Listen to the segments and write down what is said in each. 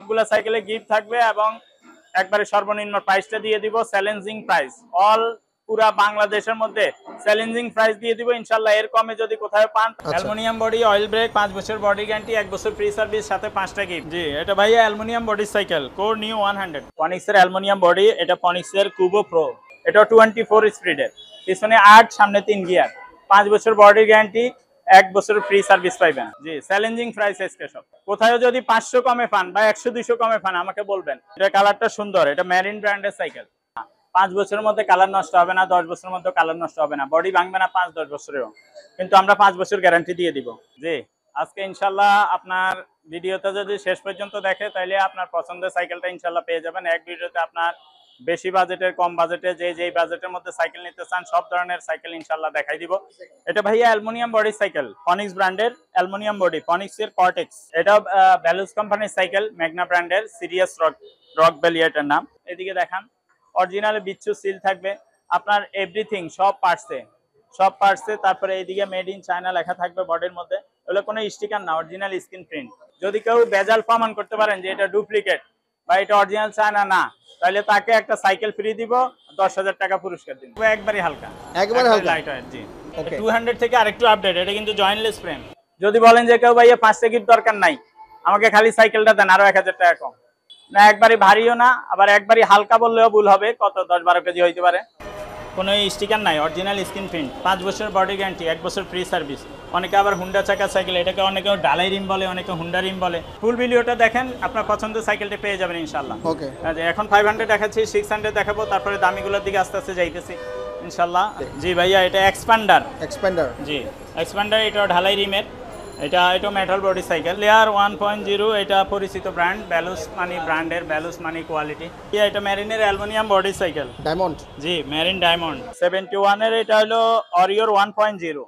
সবগুলা সাইকেলে গিফট থাকবে এবং একবারে সর্বনিম্ন প্রাইসটা দিয়ে দিব, চ্যালেঞ্জিং প্রাইস। অল পুরা বাংলাদেশের মধ্যে চ্যালেঞ্জিং প্রাইস দিয়ে দিব ইনশাআল্লাহ। এর কমে যদি কোথাও পান, অ্যালুমিনিয়াম বডি, অয়েল ব্রেক, 5 বছর বডি গ্যারান্টি, 1 বছর ফ্রি সার্ভিস, সাথে 5টা গিফট। জি, এটা ভাইয়া aluminium body cycle, core new 100, ফনিক্সের অ্যালুমিনিয়াম বডি। এটা ফনিক্সের কুবো প্রো, এটা 24 স্পিডের, পিছনে 8, সামনে 3 গিয়ার, 5 বছর বডি গ্যারান্টি, 1 বছর ফ্রি সার্ভিস পাইবেন। জি, চ্যালেঞ্জিং প্রাইস আজকে সব। কোথাও যদি 500 কমে পান বা 100-200 কমে পান আমাকে বলবেন। এটা কালারটা সুন্দর, এটা মেরিন ব্র্যান্ডের সাইকেল। 5 বছরের মধ্যে কালার নষ্ট হবে না, 10 বছরের মধ্যে কালার নষ্ট হবে না, বডি ভাঙবে না 5-10 বছরেও, কিন্তু আমরা 5 বছর গ্যারান্টি দিয়ে দিব। জি, আজকে ইনশাআল্লাহ আপনার ভিডিওটা যদি শেষ পর্যন্ত দেখে তাহলে আপনার পছন্দের সাইকেলটা ইনশাআল্লাহ পেয়ে যাবেন। এক ভিডিওতে আপনার বেশি বাজেটের, কম বাজেটে, যেই বাজেটের মধ্যে সাইকেল নিতে চান সব ধরনের সাইকেল ইনশাআল্লাহ দেখাই দিব। এটা ভাইয়া অ্যালুমিনিয়াম বডি সাইকেল, ফনিক্স ব্র্যান্ডের অ্যালুমিনিয়াম বডি, ফনিক্সের কর্টেক্স। এটা ভ্যালুস কোম্পানির সাইকেল, ম্যাগনা ব্র্যান্ডের, সিরিয়াস রক বেলি এটার নাম। এদিকে দেখান, অরিজিনাল বিচ্ছু সিল থাকবে আপনার, এভরিথিং সব পার্টসে। তারপরে এইদিকে মেড ইন চায়না লেখা থাকবে বডির মধ্যে। এগুলো কোনো স্টিকার না, অরিজিনাল স্ক্রিন প্রিন্ট। যদি কেউ বেজাল প্রমাণ করতে পারেন যে এটা ডুপ্লিকেট বা এটা অরিজিনাল চায়না না, তাহলে তাকে একটা সাইকেল ফ্রি দিব, 10,000 টাকা পুরস্কার দিব। একবারই হালকা, একবারই লাইট ওয়েট। জি, 200 থেকে আরেকটু আপডেট। এটা কিন্তু জয়েন্টলেস ফ্রেম। যদি বলেন যে কেউ ভাইয়া 5টা গিফট দরকার নাই, আমাকে খালি সাইকেলটা দেন, আরো 1000 টাকা কম। না একবারই ভারীও না, আবার একবারই হালকা বললেও ভুল হবে, কত 10-12 কেজি হইতে পারে। কোনো স্টিকার নাই, অরিজিনাল স্ক্রিন প্রিন্ট, 5 বছর বডি গ্যারান্টি, 1 বছর ফ্রি সার্ভিস। অনেকে আবার হুন্ডা চাকা সাইকেল, এটাকে অনেকে ডালাই রিম বলে, অনেকে হুন্ডা রিম বলে। ফুল ভিডিওটা দেখেন, আপনার পছন্দের সাইকেলটা পেয়ে যাবেন ইনশাআল্লাহ। ওকে, এখন 500 দেখাচ্ছি, 600 দেখাবো, তারপরে দামিগুলোর দিকে আস্তে আস্তে যাইতেছি ইনশাআল্লাহ। জি ভাইয়া, এটা এক্সপান্ডার। জি, এক্সপান্ডার, এটা ঢালাই রিমের, এটা মেটাল বডি সাইকেল। লেয়ার 1.0, এটা পরিচিত ব্র্যান্ড, ভ্যালুস মানি ব্র্যান্ডের, ভ্যালুস মানি কোয়ালিটি। এটা মেরিনের অ্যালুমিনিয়াম বডি সাইকেল, ডায়মন্ড। জি, মেরিন ডায়মন্ড 71 এর। এটা হলো অরিওর 1.0,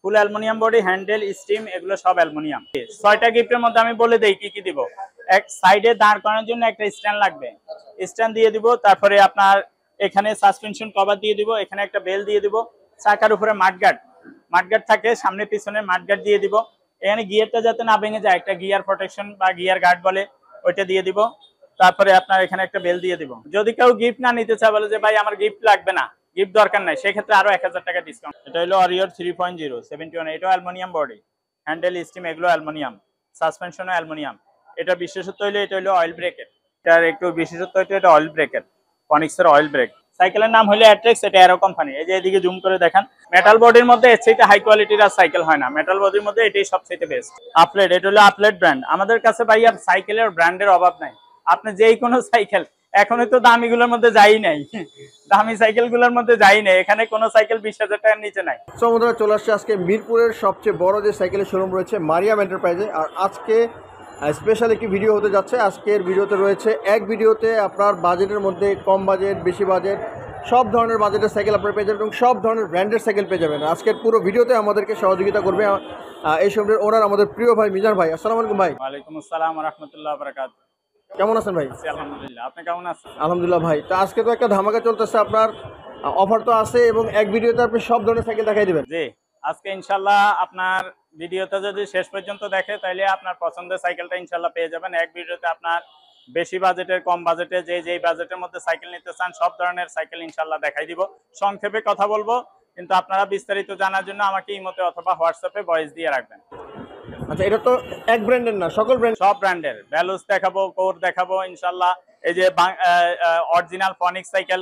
ফুল অ্যালুমিনিয়াম বডি, হ্যান্ডেল, স্টিম, এগুলো সব অ্যালুমিনিয়াম। 6টা গিফটের মধ্যে আমি বলে দেই কি কি দিব। এক সাইডে দাঁড় করানোর জন্য একটা স্ট্যান্ড লাগবে, স্ট্যান্ড দিয়ে দিব। তারপরে আপনার এখানে সাসপেনশন কভার দিয়ে দিব, এখানে একটা বেল দিয়ে দিব, চাকার উপরে মাডগার্ড থাকে, সামনে পিছনে মাডগার্ড দিয়ে দিব। এখানে গিয়ারটা যাতে না ভেঙে যায়, একটা গিয়ার প্রোটেকশন বা গিয়ার গার্ড বলে, ওইটা দিয়ে দিব। তারপরে আপনার এখানে একটা বেল দিয়ে দিব। যদি কেউ গিফট না নিতে চায়, বলে যে ভাই আমার গিফট লাগবে না, গিফট দরকার নাই, সেক্ষেত্রে আরো 1000 টাকা ডিসকাউন্ট। এটা হলো অরিওর 3.0 71, এটা অ্যালুমিনিয়াম বডি, হ্যান্ডেল, স্টিম, এগুলো অ্যালুমিনিয়াম, সাসপেনশনও অ্যালুমিনিয়াম। এটা বিশেষত্ব হলো এটা হলো অয়েল ব্রেকের, এটার একটু বিশেষত্ব হলো এটা অয়েল ব্রেকের, ফনিক্সের অয়েল ব্রেক। সাইকেলের নাম হলো অ্যাট্রেক্স, এটা এরো কোম্পানি। এই যে এদিকে জুম করে দেখেন, মেটাল বডির মধ্যে এর চাইতে হাই কোয়ালিটির আর সাইকেল হয় না, মেটাল বডির মধ্যে এটাই সবচেয়ে বেস্ট। আপলেট, এটা হলো আপলেট ব্র্যান্ড। আমাদের কাছে ভাইয়া সাইকেলের ব্র্যান্ডের অভাব নাই, আপনি যেই কোনো সাইকেল, এখনই তো দামিগুলোর মধ্যে যাই নাই, দামি সাইকেলগুলোর মধ্যে যাই নাই, এখানে কোনো সাইকেল 20,000 টাকার নিচে নাই। সো বন্ধুরা, চলে আসছে আজকে মিরপুরের সবচেয়ে বড় যে সাইকেলের শোরুম রয়েছে, মারিয়াম এন্টারপ্রাইজে। আর আজকে স্পেশাল একটি ভিডিও হতে যাচ্ছে। আজকের ভিডিওতে রয়েছে, এক ভিডিওতে আপনার বাজেটের মধ্যে কম বাজেট, বেশি বাজেট, সব ধরনের বাজেটের সাইকেল আপনারা পেয়ে যাবেন এবং সব ধরনের ব্র্যান্ডের সাইকেল পেয়ে যাবেন। আজকের পুরো ভিডিওতে আমাদেরকে সহযোগিতা করবে এই শোরুমের ওনার, আমাদের প্রিয় ভাই মিজান ভাই। আসসালামু আলাইকুম ভাই। ওয়ালাইকুম আসসালাম ওয়া রাহমাতুল্লাহি ওয়া বারাকাতুহু। কেমন আছেন ভাই? আলহামদুলিল্লাহ, আপনি কেমন আছেন? আলহামদুলিল্লাহ ভাই। তো আজকে তো একটা ধামাকা চলতেছে, আপনার অফার তো আছে এবং এক ভিডিওতে আপনি সব ধরনের সাইকেল দেখাই দেবেন। জি, আজকে ইনশাআল্লাহ আপনার ভিডিওটা যদি শেষ পর্যন্ত দেখে তাহলে আপনার পছন্দের সাইকেলটা ইনশাআল্লাহ পেয়ে যাবেন। এক ভিডিওতে আপনার বেশি বাজেটের, কম বাজেটে, যেই বাজেটের মধ্যে সাইকেল নিতে চান সব ধরনের সাইকেল ইনশাআল্লাহ দেখাই দিব। সংক্ষেপে কথা বলবো, কিন্তু আপনারা বিস্তারিত জানার জন্য আমাকে ইমোতে অথবা হোয়াটসঅ্যাপে ভয়েস দিয়ে রাখবেন। আচ্ছা, এটা তো এক ব্র্যান্ডের না, সকল ব্র্যান্ড, সব ব্র্যান্ডের। ভ্যালুস দেখাবো, কোর দেখাবো ইনশাআল্লাহ। এই যে অরিজিনাল ফনিক্স সাইকেল,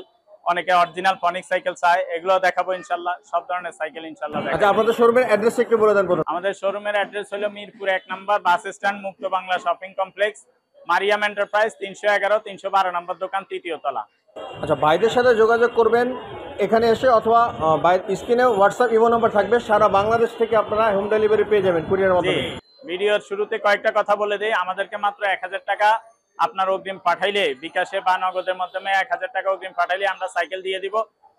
অনেকে অরিজিনাল ফনিক্স সাইকেল চায়, এগুলো দেখাবো ইনশাআল্লাহ। সব ধরনের সাইকেল ইনশাআল্লাহ দেখাবো। আচ্ছা, আপনাদের শোরুমের অ্যাড্রেস একটু বলে দেন। আমাদের শোরুমের অ্যাড্রেস হলো মিরপুর 1 নম্বর bus stand, Mukta Bangla shopping complex, Mariam enterprise, 311-312 নম্বর দোকান, 3য় তলা। আচ্ছা, ভাইদের সাথে যোগাযোগ করবেন এখানে এসে, অথবা স্ক্রিনে হোয়াটসঅ্যাপ ইমো নাম্বার থাকবে। সারা বাংলাদেশ থেকে আপনারা হোম ডেলিভারি পেয়ে যাবেন কুরিয়ারের মাধ্যমে। ভিডিওর শুরুতে কয়েকটা কথা বলে দেই। আমাদেরকে মাত্র 1000 টাকা আপনার অগ্রিম পাঠাইলে, বিকাশে বা নগদের মাধ্যমে 1000 টাকা অগ্রিম পাঠাইলে আমরা সাইকেল দিয়ে দিব।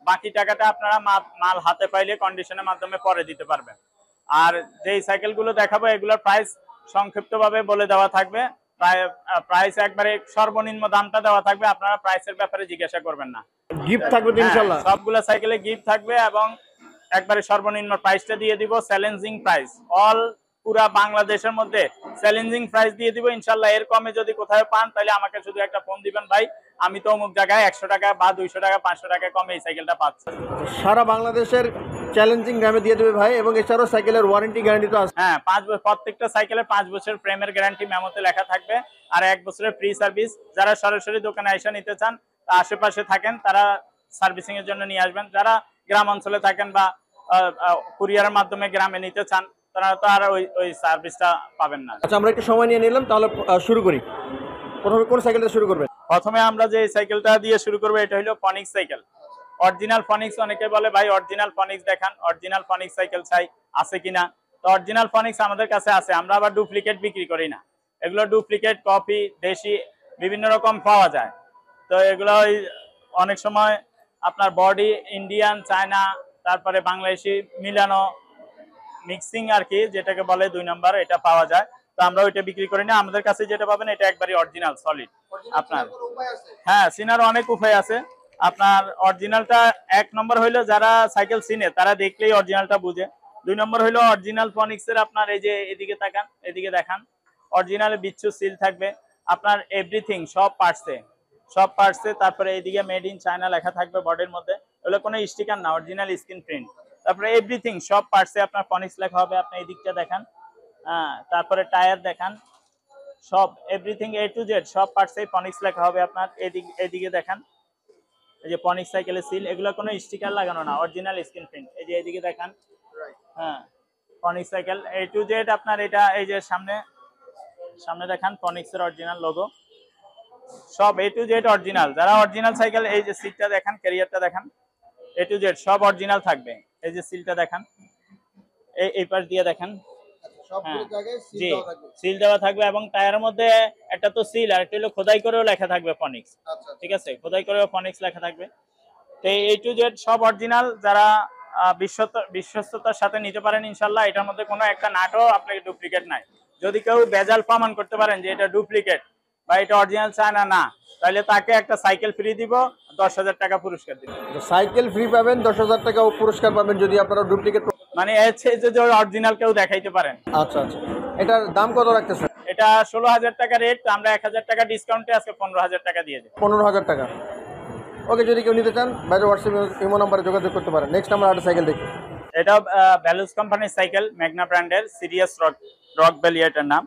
বাকি টাকাটা আপনারা মাল হাতে পাইলে কন্ডিশনের মাধ্যমে পরে দিতে পারবেন। আর যেই সাইকেলগুলো দেখাবো এগুলোর প্রাইস সংক্ষিপ্তভাবে বলে দেওয়া থাকবে। প্রাইস একবারে সর্বনিম্ন দামটা দেওয়া থাকবে, আপনারা প্রাইসের ব্যাপারে জিজ্ঞাসা করবেন না। গিফট থাকবে ইনশাআল্লাহ, সবগুলো সাইকেলে গিফট থাকবে এবং একবারে সর্বনিম্ন প্রাইসটা দিয়ে দিব, চ্যালেঞ্জিং প্রাইস। অল পুরা বাংলাদেশের মধ্যে চ্যালেঞ্জিং প্রাইস দিয়ে দিব ইনশাল্লাহ। এর কমে যদি কোথাও পান তাহলে আমাকে শুধু একটা ফোন দিবেন, ভাই আমি তো অমুক জায়গায় 100 টাকা বা 200 টাকা 500 টাকা কমে এই সাইকেলটা পাচ্ছি। সারা বাংলাদেশের চ্যালেঞ্জিং দামে দিয়ে দেবে ভাই, এবং এছাড়াও সাইকেলের ওয়ারেন্টি গ্যারান্টি তো আছে। হ্যাঁ, 5 বছর প্রত্যেকটা সাইকেলে 5 বছর প্রেমের গ্যারান্টি মেমোতে লেখা থাকবে, আর 1 বছরের ফ্রি সার্ভিস। যারা সরাসরি দোকানে এসে নিতে চান, আশেপাশে থাকেন, তারা সার্ভিসিং এর জন্য নিয়ে আসবেন। যারা গ্রাম অঞ্চলে থাকেন বা কুরিয়ারের মাধ্যমে গ্রামে নিতে চান, তারা তো আর ওই সার্ভিসটা পাবেন না। আচ্ছা, আমরা একটু সময় নিয়ে নিলাম, তাহলে শুরু করি। প্রথমে কোন সাইকেলটা শুরু করবেন? প্রথমে আমরা যে সাইকেলটা দিয়ে শুরু করবো এটা হলো ফনিক্স সাইকেল, অরিজিনাল ফনিক্স। অনেকে বলে ভাই অরিজিনাল ফনিক্স দেখান, অরিজিনাল ফনিক্স সাইকেল চাই, আছে কিনা? তো অরিজিনাল ফনিক্স আমাদের কাছে আছে, আমরা আবার ডুপ্লিকেট বিক্রি করি না। এগুলো ডুপ্লিকেট, কপি, দেশি বিভিন্ন রকম পাওয়া যায়। তো এগুলো অনেক সময় আপনার বডি ইন্ডিয়ান, চায়না, তারপরে বাংলাদেশি মিলানো মিক্সিং আর কি, যেটাকে বলে 2 নম্বর, এটা পাওয়া যায়। তো আমরা ওইটা বিক্রি করি না, আমাদের কাছে যেটা পাবেন এটা একবারই অরিজিনাল সলিড। আপনার হ্যাঁ, চিনার অনেক উপায় আছে। আপনার অরিজিনালটা 1 নম্বর হইলো যারা সাইকেল চিনে তারা দেখলেই অরিজিনালটা বুঝে। 2 নম্বর হইলো অরিজিনাল ফনিক্সের আপনার এই যে এদিকে তাকান, এদিকে দেখান, অরিজিনাল বিচ্ছু সিল থাকবে আপনার এভরিথিং, সব পার্টসে। তারপরে এইদিকে মেড ইন চায়না লেখা থাকবে বডির মধ্যে, এগুলো কোনো স্টিকার না, অরিজিনাল স্ক্রিন প্রিন্ট। তারপরে এভরিথিং সব পার্টসে আপনার ফনিক্স লেখা হবে। আপনি এই দিকটা দেখান, হ্যাঁ, তারপরে টায়ার দেখান, সব এভরিথিং A to Z সব পার্টসে ফনিক্স লেখা হবে আপনার। এদিকে দেখান, এই যে ফনিক্স সাইকেলের সিল, এগুলো কোনো স্টিকার লাগানো না, অরিজিনাল স্ক্রিন প্রিন্ট। এই যে এদিকে দেখান, হ্যাঁ, ফনিক্স সাইকেল A to Z আপনার। এটা এই যে সামনে দেখান, ফনিক্সের অরিজিনাল লোগো, সব A to Z অরিজিনাল। যারা অরিজিনাল সাইকেল, এই যে সিটটা দেখান, ক্যারিয়ারটা দেখান, A to Z সব অরিজিনাল থাকবে। এই যে সিলটা দেখান, এই পাশ দিয়ে দেখান, জি সিল দেওয়া থাকবে। এবং টায়ারের মধ্যে একটা তো সিল, আর একটা হলো খোদাই করেও লেখা থাকবে ফনিক্স, ঠিক আছে, খোদাই করেও ফনিক্স লেখা থাকবে। তো A to Z সব অরিজিনাল। যারা বিশ্বস্ততার সাথে নিতে পারেন ইনশাল্লাহ। এটার মধ্যে কোনো একটা নাটও আপনাকে ডুপ্লিকেট নাই। যদি কেউ বেজাল প্রমাণ করতে পারেন যে এটা ডুপ্লিকেট বা এটা অরিজিনাল চায়না না, তাহলে তাকে একটা সাইকেল ফ্রি দিব, 10,000 টাকা পুরস্কার দিব। সাইকেল ফ্রি পাবেন, 10,000 টাকা পুরস্কার পাবেন যদি আপনারা ডুপ্লিকেট, মানে হচ্ছে যে অরিজিনাল কেউ দেখাইতে পারেন। আচ্ছা আচ্ছা, এটার দাম কত রাখতেছেন? এটা 16,000 টাকা রেট, আমরা 1,000 টাকা ডিসকাউন্টে আজকে 15,000 টাকা দিয়ে দেব। 15,000 টাকা। ওকে, যদি কেউ নিতে চান বাইরে হোয়াটসঅ্যাপ ইমো নাম্বারে যোগাযোগ করতে পারেন। নেক্সট আমরা একটা সাইকেল দেখি। এটা ভ্যালুস কোম্পানির সাইকেল, ম্যাগনা ব্র্যান্ডের, সিরিয়াস রক ভ্যালি এটার নাম।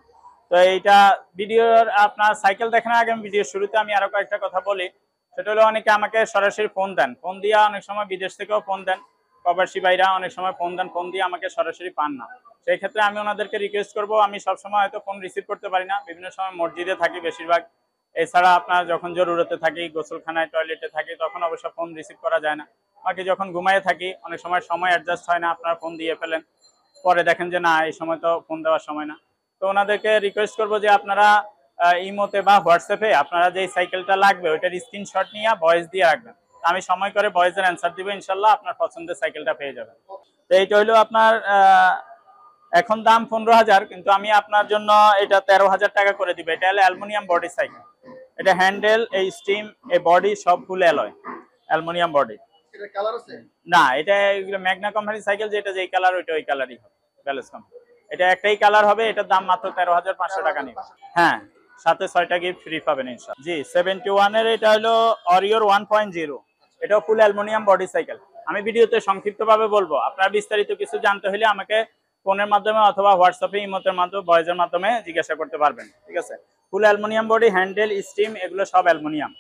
তো এইটা ভিডিওর আপনার সাইকেল দেখানোর আগে ভিডিওর শুরুতে আমি আরো কয়েকটা কথা বলি। সেটা হলো অনেকে আমাকে সরাসরি ফোন দেন, ফোন দিয়ে অনেক সময় বিদেশ থেকেও ফোন দেন, প্রবাসী ভাইরা অনেক সময় ফোন দেন, ফোন দিয়ে আমাকে সরাসরি পান না। সেই ক্ষেত্রে আমি ওনাদেরকে রিকোয়েস্ট করব, আমি সবসময় হয়তো ফোন রিসিভ করতে পারি না, বিভিন্ন সময় মসজিদে থাকি বেশিরভাগ। এছাড়া আপনার যখন জরুরতে থাকি, গোসলখানায়, টয়লেটে থাকি, তখন অবশ্য ফোন রিসিভ করা যায় না। বাকি যখন ঘুমায় থাকি অনেক সময় অ্যাডজাস্ট হয় না, আপনারা ফোন দিয়ে ফেলেন, পরে দেখেন যে না এই সময় তো ফোন দেওয়ার সময় না। তো ওনাদেরকে রিকোয়েস্ট করবো যে আপনারা ইমোতে বা হোয়াটসঅ্যাপে আপনারা যে সাইকেলটা লাগবে ওইটার স্ক্রিনশট নিয়ে ভয়েস দিয়ে রাখবেন। আমি সময় করে ভয়েসের অ্যান্সার দিব, ইনশাল্লাহ আপনার পছন্দের সাইকেলটা পেয়ে যাবেন। তো এইটা হলো আপনার এখন দাম 15,000, কিন্তু আমি আপনার জন্য এটা 13,000 টাকা করে দিব। এটা হলো অ্যালুমিনিয়াম বডি সাইকেল, এটা হ্যান্ডেল, এই স্টিম, এই বডি সব ফুল অ্যালয় অ্যালুমিনিয়াম বডি। না, এটা ম্যাগনা কোম্পানির সাইকেল, যেটা যেই কালার ওইটা ওই কালারই হবে, ভ্যালুস কোম্পানি। এটা একটাই কালার হবে, এটার দাম মাত্র 13,500 টাকা নেবে। হ্যাঁ, সাথে 6টা গিফট ফ্রি পাবেন ইনশাআল্লাহ। জি, 71 এর এটা হলো অরিওর 1.0, এটাও ফুল অ্যালুমিনিয়াম বডি সাইকেল। আমি ভিডিওতে সংক্ষিপ্তভাবে বলবো, আপনার বিস্তারিত কিছু জানতে হলে আমাকে ফোনের মাধ্যমে অথবা হোয়াটসঅ্যাপে, ইমোতের মাধ্যমে, ভয়েসের মাধ্যমে জিজ্ঞাসা করতে পারবেন, ঠিক আছে। ফুল অ্যালুমিনিয়াম বডি, হ্যান্ডেল, স্টিম, এগুলো সব অ্যালুমিনিয়াম।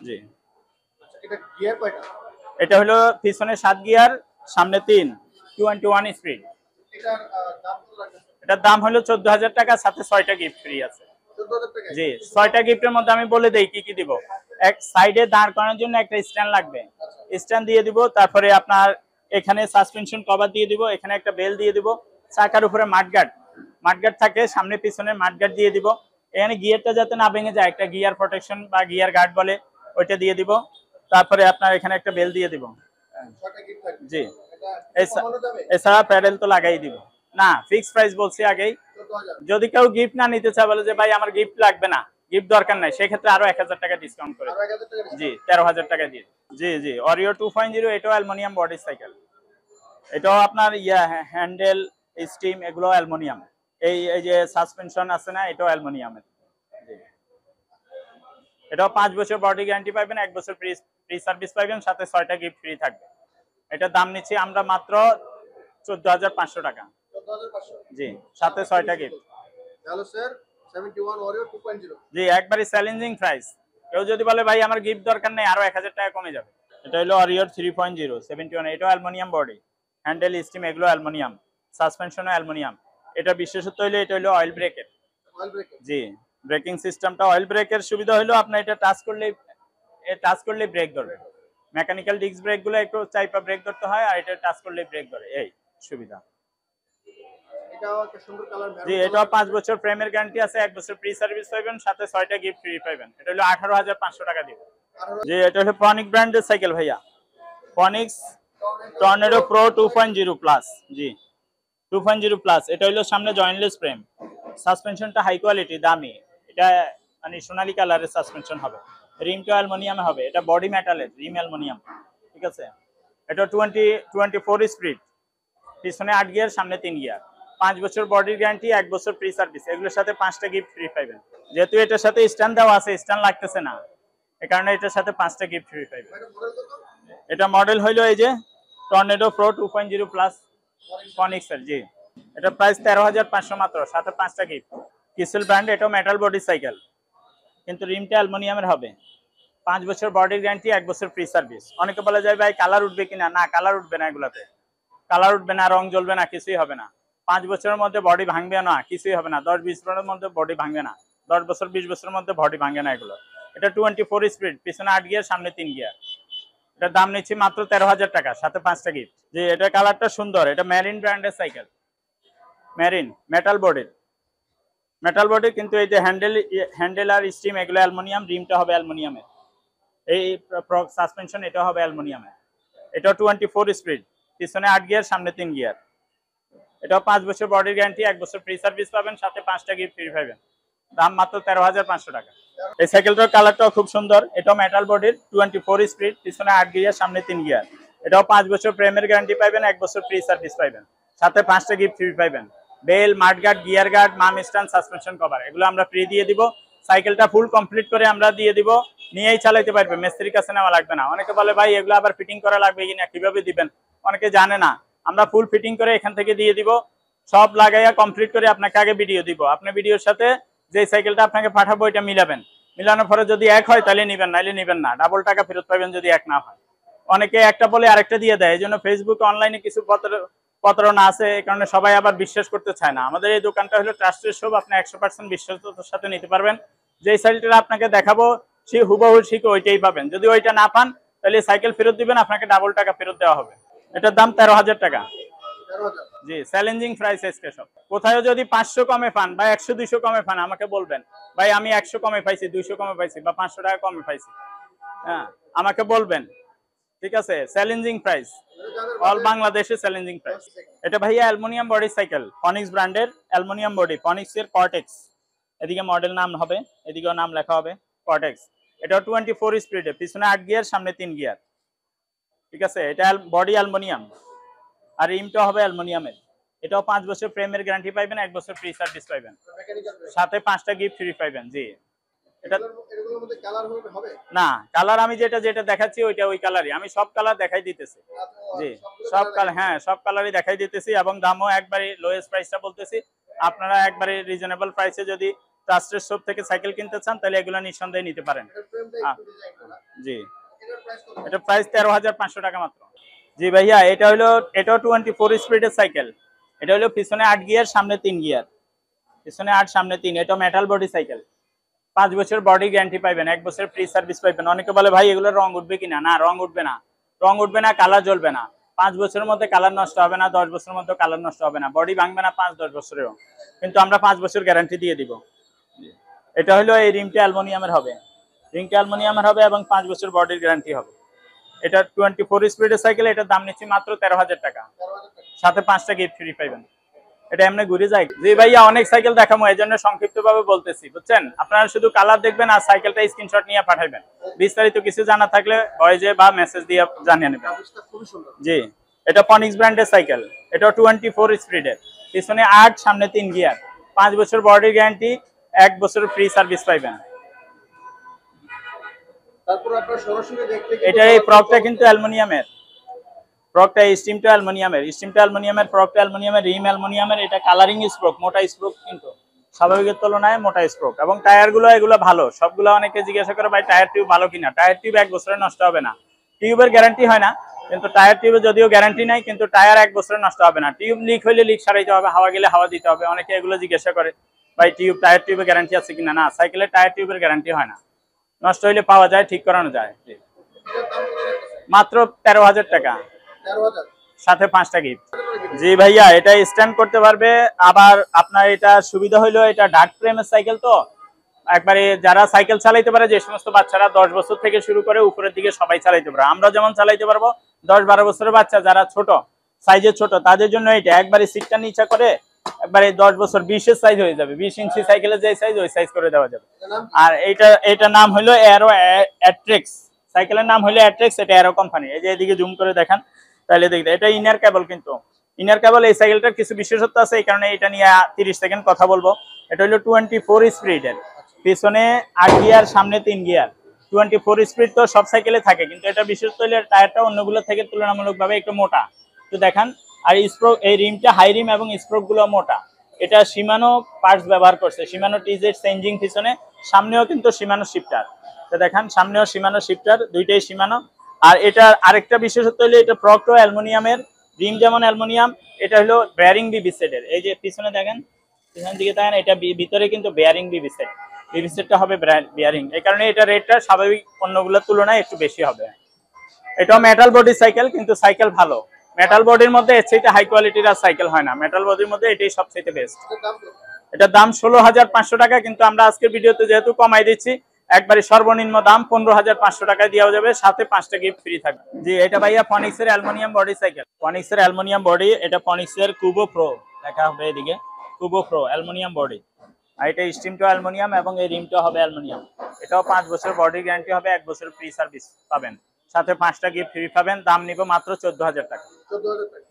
জি, এটা গিয়ার কয়টা? এটা হলো পিছনে 7 গিয়ার, সামনে 3, 21 স্পিড। এটার দাম হলো 14,000 টাকা, সাথে 6টা গিফট ফ্রি আছে। 14,000 টাকা? জি, 6টা গিফটের মধ্যে আমি বলে দেই কি কি দিব। এক সাইডে দাঁড় করানোর জন্য একটা স্ট্যান্ড লাগবে, স্ট্যান্ড দিয়ে দিব। তারপরে আপনার এখানে সাসপেনশন কভার দিয়ে দিব, এখানে একটা বেল দিয়ে দিব, চাকার উপরে মাডগার্ড থাকে, সামনে পিছনে মাডগার্ড দিয়ে দিব। এখানে গিয়ারটা যাতে না ভেঙে যায়, একটা গিয়ার প্রোটেকশন বা গিয়ার গার্ড বলে, ওইটা দিয়ে দিব। তারপরে আপনার এখানে একটা বেল দিয়ে দিব। জি, এছাড়া প্যাডেল তো লাগাই দিব। না, ফিক্স প্রাইস বলছি আগেই। যদি কেউ গিফট না নিতে চায়, বলে যে ভাই আমার গিফট লাগবে না, গিফট দরকার নাই, সেক্ষেত্রে আরো 1,000 টাকা ডিসকাউন্ট করে। জি, 13,000 টাকা দিয়ে। জি জি, অরিও 2.0, এটাও অ্যালুমিনিয়াম বডি সাইকেল। এটাও আপনার হ্যান্ডেল, স্টিম এগুলো অ্যালুমিনিয়াম। এই এই যে সাসপেনশন আছে না, এটাও অ্যালুমিনিয়ামের। এটাও 5 বছর বডি গ্যারান্টি পাবেন, 1 বছর ফ্রি সার্ভিস পাবেন, সাথে 6টা গিফট ফ্রি থাকবে। এটার দাম নিচ্ছি আমরা মাত্র 14,500 টাকা। 14,500 জি, সাথে 6টা গিফট। Hello sir, 71 ওয়ারিও 2.0। জি, একবারে চ্যালেঞ্জিং প্রাইস। কেউ যদি বলে ভাই আমার গিফট দরকার নেই, আরো 1000 টাকা কমে যাবে। এটা হলো অরিওর 3.0 71। এটাও অ্যালুমিনিয়াম বডি, হ্যান্ডেল, স্টিম এগুলো অ্যালুমিনিয়াম, সাসপেনশনও অ্যালুমিনিয়াম। এটা বিশেষত্ব হলো এটা হলো অয়েল ব্রেকের। Oil brake. জি, ব্রেকিং সিস্টেমটা অয়েল ব্রেকের সুবিধা হলো আপনার এটা টাচ করলেই ব্রেক ধরবে। মেকানিক্যাল ডিস্ক ব্রেক গুলো একটু চাইপা ব্রেক ধরতে হয়, আর এটা টাচ করলেই ব্রেক ধরে, এই সুবিধা। এটাও একটা সুন্দর কালার। জি, এটাও 5 বছর প্রেমের গ্যারান্টি আছে, 1 বছর ফ্রি সার্ভিস পাবেন, সাথে 6টা গিফট ফ্রি পাবেন। এটা হলো 18,500 টাকা দিব। জি, এটা হলো ফনিক ব্র্যান্ডের সাইকেল ভাইয়া, ফনিক্স টর্নেডো প্রো 2.0 প্লাস। জি, 2.0 প্লাস। এটা হলো সামনে জয়েন্টলেস ফ্রেম, সাসপেনশনটা হাই কোয়ালিটি, দামি। এটা মানে সোনালী কালারের সাসপেনশন হবে, রিমটা অ্যালুমিনিয়ামে হবে। এটা বডি মেটালের, রিম অ্যালুমিনিয়াম। ঠিক আছে, এটা 24 স্পিড, পিছনে 8 গিয়ার, সামনে 3 গিয়ার, 5 বছর বডি গ্যারান্টি, 1 বছর ফ্রি সার্ভিস। এগুলোর সাথে 5টা গিফট ফ্রি পাবেন। যেহেতু এটার সাথে স্ট্যান্ড দেওয়া আছে, স্ট্যান্ড লাগতেছে না, এই কারণে এটার সাথে 5টা গিফট ফ্রি পাবেন। এটা মডেল হইলো এই যে টর্নেডো প্রো 2.0 প্লাস ফনিক্সের। জি, এটা প্রাইস 13,500 মাত্র, সাথে 5টা গিফট। কিসেল ব্র্যান্ড, এটাও মেটাল বডি সাইকেল, কিন্তু রিমটা অ্যালুমিনিয়ামের হবে। 5 বছর বডি গ্যারান্টি, 1 বছর ফ্রি সার্ভিস। অনেকে বলে যায় ভাই কালার উঠবে কিনা, না কালার উঠবে না, এগুলাতে কালার উঠবে না, রং জ্বলবে না, কিছুই হবে না। 5 বছরের মধ্যে বডি ভাঙবে না, কিছুই হবে না। 10-20 বছরের মধ্যে বডি ভাঙবে না, 10 বছর 20 বছরের মধ্যে বডি ভাঙবে না এগুলো। এটা 24 স্পিড, পিছনে 8 গিয়ার, সামনে 3 গিয়ার। এটার দাম নিচ্ছি মাত্র 13,000 টাকা, সাথে 5টা গিফট। যে এটা কালারটা সুন্দর, এটা মেরিন ব্র্যান্ডের সাইকেল, মেরিন মেটাল বডি, কিন্তু এই যে হ্যান্ডেল আর স্টিম এগুলো অ্যালুমিনিয়াম, রিমটা হবে অ্যালুমিনিয়ামের। এই সাসপেনশন এটা হবে অ্যালুমিনিয়ামের। এটা 24 স্পিড, পিছনে 8 গিয়ার, সামনে 3 গিয়ার। এটাও 5 বছর বডি গ্যারান্টি, 1 বছর ফ্রি সার্ভিস পাবেন, সাথে 5টা গিফট ফ্রি পাবেন। দাম মাত্র 13,500 টাকা। এই সাইকেলটার কালারটাও খুব সুন্দর। এটাও মেটাল বডির, 24 স্পিড, পিছনে 8 গিয়ার, সামনে 3 গিয়ার। এটাও 5 বছর প্রেমের গ্যারান্টি পাবেন, 1 বছর ফ্রি সার্ভিস পাবেন, সাথে 5টা গিফট ফ্রি পাবেন। বেল, মাডগার্ড, গিয়ার গার্ড, মাম স্ট্যান্ড, সাসপেনশন কভার এগুলো আমরা ফ্রি দিয়ে দিব। সাইকেলটা ফুল কমপ্লিট করে আমরা দিয়ে দিব, নিয়েই চালাতে পারবে, মিস্ত্রির কাছে নেওয়া লাগবে না। অনেকে বলে ভাই এগুলো আবার ফিটিং করা লাগবে কিনা, কিভাবে দিবেন, অনেকে জানে না। আমরা ফুল ফিটিং করে এখান থেকে দিয়ে দিব, সব লাগাইয়া কমপ্লিট করে আপনাকে আগে ভিডিও দিব। আপনি ভিডিওর সাথে যে সাইকেলটা আপনাকে পাঠাবো এটা মিলাবেন, মিলানোর পরে যদি এক হয় তাহলে নিবেন, নাইলে নিবেন না। ডাবল টাকা ফেরত পাবেন যদি এক না হয়। অনেকে একটা বলে আরেকটা দিয়ে দেয়, এই জন্য ফেসবুক অনলাইনে কিছু প্রতারণা আছে, এই কারণে সবাই আবার বিশ্বাস করতে চায় না। আমাদের এই দোকানটা হলো ট্রাস্টেড শপ, আপনি 100% বিশ্বাসের সাথে নিতে পারবেন। যে সাইকেলটা আপনাকে দেখাবো সে হুবহু ঠিক ওইটাই পাবেন। যদি ওইটা না পান তাহলে সাইকেল ফেরত দিবেন, আপনাকে ডাবল টাকা ফেরত দেওয়া হবে। এটার দাম 13,000 টাকা। জি, চ্যালেঞ্জিং প্রাইস আজকে সব। কোথাও যদি 500 কমে পান বা 100-200 কমে পান আমাকে বলবেন, ভাই আমি 100 কমে পাইছি, 200 কমে পাইছি, বা 500 টাকা কমে পাইছি, হ্যাঁ আমাকে বলবেন। ঠিক আছে, চ্যালেঞ্জিং প্রাইস, অল বাংলাদেশে চ্যালেঞ্জিং প্রাইস। এটা ভাইয়া অ্যালুমিনিয়াম বডি সাইকেল, ফনিক্স ব্র্যান্ডের অ্যালুমিনিয়াম বডি, ফনিক্সের কর্টেক্স। এদিকে মডেল নাম হবে, এদিকেও নাম লেখা হবে, কর্টেক্স। এটা 24 স্পিডে, পিছনে 8 গিয়ার, সামনে 3 গিয়ার। ঠিক আছে, এটা বডি অ্যালুমিনিয়াম, আর রিমটা হবে অ্যালুমিনিয়ামের। এটাও 5 বছর প্রেমের গ্যারান্টি পাবেন, 1 বছর ফ্রি সার্ভিস পাবেন, সাথে 5টা গিফট ফ্রি পাবেন। জি, এটা এগুলোর মধ্যে কালার হবে না, কালার আমি যেটা দেখাচ্ছি ওইটা ওই কালারই, আমি সব কালার দেখাই দিতেছি। জি, সব কালার, হ্যাঁ সব কালারই দেখাই দিতেছি, এবং দামও একবারে লোয়েস্ট প্রাইসটা বলতেছি। আপনারা একবারে রিজনেবল প্রাইসে যদি ট্রাস্টেড শপ থেকে সাইকেল কিনতে চান তাহলে এগুলো নিঃসন্দেহে নিতে পারেন। জি, এটা প্রাইস 13,500 টাকা মাত্র। জি ভাইয়া, এটাও 24 স্পিডের সাইকেল। এটা হলো পিছনে 8 গিয়ার, সামনে 3 গিয়ার, পিছনে 8, সামনে 3। এটা মেটাল বডি সাইকেল, 5 বছর বডি গ্যারান্টি পাবেন, 1 বছর ফ্রি সার্ভিস পাবেন। অনেকে বলে ভাই এগুলো রং উঠবে কিনা, না রং উঠবে না, কালার জ্বলবে না। 5 বছরের মধ্যে কালার নষ্ট হবে না, 10 বছরের মধ্যে কালার নষ্ট হবে না, বডি ভাঙবে না 5-10 বছরেও, কিন্তু আমরা 5 বছর গ্যারান্টি দিয়ে দিব। এটা হলো এই রিমটা অ্যালুমিনিয়ামের হবে, এবং 5 বছর বডির গ্যারান্টি হবে। এটা 24 স্পিডের সাইকেল, এটার দাম নিচ্ছি মাত্র 13,000 টাকা, সাথে 5টা গিফট ফ্রি পাবেন। এটা এমনি ঘুরে যায়। জি ভাইয়া, অনেক সাইকেল দেখাবো, এই জন্য সংক্ষিপ্ত ভাবে বলতেছি, বুঝছেন। আপনারা শুধু কালার দেখবেন আর সাইকেলটা স্ক্রিনশট নিয়ে পাঠাবেন। বিস্তারিত কিছু জানা থাকলে ভয়েসে বা মেসেজ দিয়ে জানিয়ে নেবেন। জি, এটা ফনিক্স ব্র্যান্ডের সাইকেল, এটা 24 স্পিডের, পিছনে 8 সামনে 3 গিয়ার, 5 বছর বডি গ্যারান্টি, 1 বছর ফ্রি সার্ভিস পাইবেন। তারপর আপনার সরাসরি দেখতে এটা এই প্রকটা কিন্তু অ্যালুমিনিয়ামের, প্রকটা স্টিমটা অ্যালুমিনিয়ামের, স্টিমটা অ্যালুমিনিয়ামের, প্রকটা অ্যালুমিনিয়ামের, রিম অ্যালুমিনিয়ামের। এটা কালারিং স্ট্রোক, মোটা স্ট্রোক কিন্তু স্বাভাবিকের তুলনায় মোটা স্ট্রোক। এবং টায়ারগুলো এগুলো ভালো সবগুলো। অনেকে জিজ্ঞাসা করে ভাই টায়ার টিউব ভালো কিনা। টায়ার টিউব 1 বছরে নষ্ট হবে না। টিউবের গ্যারান্টি হয় না, কিন্তু টায়ার টিউবে যদিও গ্যারান্টি নাই, কিন্তু টায়ার 1 বছরে নষ্ট হবে না। টিউব লিক হইলে লিক সারাইতে হবে, হাওয়া গেলে হাওয়া দিতে হবে। অনেকে এগুলো জিজ্ঞাসা করে ভাই টায়ার টিউবে গ্যারান্টি আছে কিনা। না, সাইকেলের টায়ার টিউবের গ্যারান্টি হয় না, নষ্ট হইলে পাওয়া যায়, ঠিক করানো যায়। মাত্র 13,000 টাকা, 13,000 সাথে 5টা গিফট। জি ভাইয়া, এটা স্ট্যান্ড করতে পারবে। আবার আপনার এটা সুবিধা হইলো এটা ডার্ট ফ্রেমের সাইকেল, তো একবারে যারা সাইকেল চালাইতে পারে, যে সমস্ত বাচ্চারা 10 বছর থেকে শুরু করে উপরের দিকে সবাই চালাইতে পারে। আমরা যেমন চালাইতে পারবো, 10-12 বছরের বাচ্চা যারা ছোট সাইজে ছোট, তাদের জন্য এটা একবারে সিটটা নিচা করে একবারে 10 বছর 20 এর সাইজ হয়ে যাবে। 20 ইঞ্চি সাইকেলের যে সাইজ, ওই সাইজ করে দেওয়া যাবে। আর এটা নাম হলো অ্যারো অ্যাট্রিক্স, সাইকেলের নাম হলো অ্যাট্রিক্স। এটা অ্যারো কোম্পানি। এই যে এদিকে জুম করে দেখান তাহলে দেখতে, এটা ইনার কেবল, কিন্তু ইনার কেবল। এই সাইকেলটার কিছু বিশেষত্ব আছে, এই কারণে এটা নিয়ে 30 সেকেন্ড কথা বলবো। এটা হলো 24 স্পিডের, পিছনে 8 গিয়ার, সামনে 3 গিয়ার। 24 স্পিড তো সব সাইকেলে থাকে, কিন্তু এটা বিশেষত্ব হলো টায়ারটা অন্যগুলো থেকে তুলনামূলকভাবে একটু মোটা। একটু দেখান। আর স্প্রোক, এই রিমটা হাই রিম এবং স্প্রোক গুলো মোটা। এটা শিমানো পার্টস ব্যবহার করছে, শিমানো টিজেড চেঞ্জিং পিছনে, সামনেও কিন্তু শিমানো শিফটার। তো দেখান, সামনেও শিমানো শিফটার, দুইটাই শিমানো। আর এটা আরেকটা বিশেষত্ব হলো এটা প্রকটো অ্যালুমিনিয়ামের, রিম যেমন অ্যালুমিনিয়াম, এটা হলো বেয়ারিং বিবি সেটের। এই যে পিছনে দেখেন, পিছনের দিকে দেখেন, এটা ভিতরে কিন্তু বেয়ারিং বিবি সেট। বিবি সেটটা হবে বেয়ারিং, এই কারণে এটা রেটটা স্বাভাবিক অন্যগুলোর তুলনায় একটু বেশি হবে। এটা মেটাল বডি সাইকেল, কিন্তু সাইকেল ভালো। মেটাল বডির মধ্যে এর চেয়ে হাই কোয়ালিটির আর সাইকেল হয় না। মেটাল বডির মধ্যে এটাই সবচেয়ে বেস্ট। এটার দাম 16,500 টাকা, কিন্তু আমরা আজকের ভিডিওতে যেহেতু কমাই দিচ্ছি, একবারে সর্বনিম্ন দাম 15,500 টাকায় দেওয়া যাবে, সাথে 5টা গিফট ফ্রি থাকবে। জি, এটা ভাইয়া ফনিক্সের অ্যালুমিনিয়াম বডি সাইকেল, ফনিক্সের অ্যালুমিনিয়াম বডি। এটা ফনিক্সের কুবো প্রো লেখা হবে এদিকে, কুবো প্রো অ্যালুমিনিয়াম বডি। আর এটা স্টিমটা অ্যালুমিনিয়াম এবং এই রিমটা হবে অ্যালুমিনিয়াম। এটাও 5 বছর বডি গ্যারান্টি হবে, 1 বছর ফ্রি সার্ভিস পাবেন, সাথে 5টা গিফট ফ্রি পাবেন। দাম নিব মাত্র 14,000 টাকা।